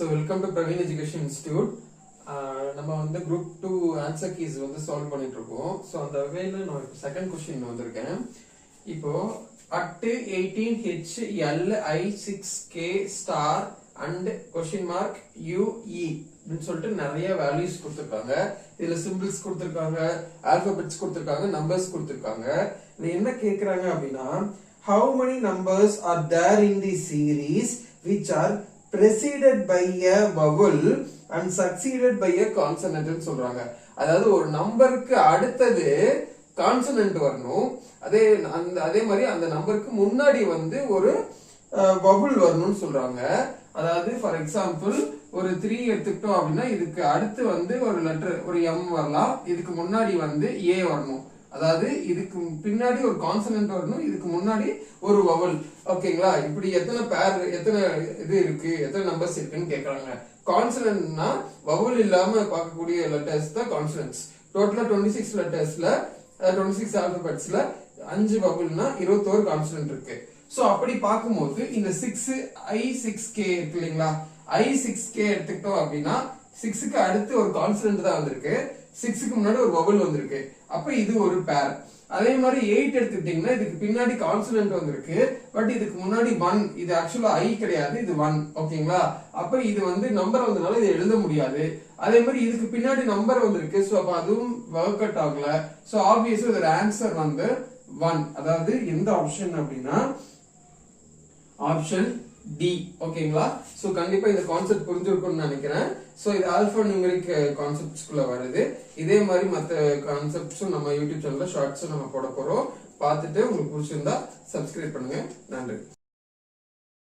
So welcome to Praveen Education Institute. நம்ம வந்து group 2 answer keys வந்து solve பண்ணிட்டு இருக்கோம். So அந்த வகையில நான் செகண்ட் क्वेश्चन வந்திருக்கேன். இப்போ at 18HLI6K star and question mark UE ன்னு சொல்லிட்டு நிறைய values கொடுத்திருக்காங்க. இதுல symbols கொடுத்திருக்காங்க, alphabets கொடுத்திருக்காங்க, numbers கொடுத்திருக்காங்க. இது என்ன கேக்குறாங்க அப்படினா how many numbers are there in the series which are preceded by a vowel and succeeded by a consonant ன்னு சொல்றாங்க. அதாவது ஒரு நம்பருக்கு அடுத்தது கான்சனன்ட் வரணும், அதே மாதிரி அந்த நம்பருக்கு முன்னாடி வந்து ஒரு வவுல் வரணும்னு சொல்றாங்க. அதாவது ஃபார் எக்ஸாம்பிள் ஒரு 3 எடுத்துக்கிட்டோம் அப்படின்னா இதுக்கு அடுத்து வந்து ஒரு லெட்டர் ஒரு M வரலாம், இதுக்கு முன்னாடி வந்து A வரணும். அதாவது இதுக்கு பின்னாடி ஒரு கான்சனன்ட் வரணும், இதுக்கு முன்னாடி ஒரு வவல். ஓகேங்களா? இப்படி எத்தனை இது இருக்கு, எத்தனை நம்பர்ஸ் இருக்குன்னு கேக்குறாங்க. கான்சனன்ட்னா வவல் இல்லாம பார்க்கக்கூடிய லெட்டர்ஸ் தான் கான்சனன்ட்ஸ். டோட்டலா 26 லெட்டர்ஸ்ல 26 ஆல்பபெட்ஸ்ல 5 வவல்னா 21 கான்சனன்ட் இருக்கு. சோ அப்படி பார்க்கும்போது இந்த 6I6K இருக்கு இல்லைங்களா, I6K எடுத்துக்கிட்டோம் அப்படின்னா 6க்கு அடுத்து ஒரு கான்சனன்ட் தான் வந்திருக்கு, 6க்கு முன்னாடி ஒரு வவல் வந்திருக்கு. அப்ப இது ஒரு பேர். அதே மாதிரி 8 எடுத்துக்கிட்டீங்கன்னா இதுக்கு பின்னாடி கான்சனன்ட் வந்திருக்கு, பட் இதுக்கு முன்னாடி 1, இது ஆக்சுவலா I கிடையாது, இது 1. ஓகேங்களா? அப்ப இது வந்து நம்பர் வந்தனால இதை எழுத முடியாது. அதே மாதிரி இதுக்கு பின்னாடி நம்பர் வந்திருக்கு, சோ அப்ப அதுவும் வொர்க் அவுட் ஆகல. சோ ஆப்வியஸா இதோட ஆன்சர் வந்து 1. அதாவது எந்த ஆப்ஷன் அப்படின்னா ஆப்ஷன் டி. ஓகேங்களா? சோ கண்டிப்பா இந்த கான்செப்ட் புரிஞ்சிருக்கும்னு நினைக்கிறேன். சோ இது ஆல்பா நியூமெரிக் கான்செப்ட்ஸ்குள்ள வருது. இதே மாதிரி மத்த கான்செப்ட்ஸும் நம்ம யூடியூப் சேனல்ல ஷார்ட்ஸும் நம்ம போட போறோம். பார்த்துட்டு உங்களுக்கு பிடிச்சிருந்தா சப்ஸ்கிரைப் பண்ணுங்க. நன்றி.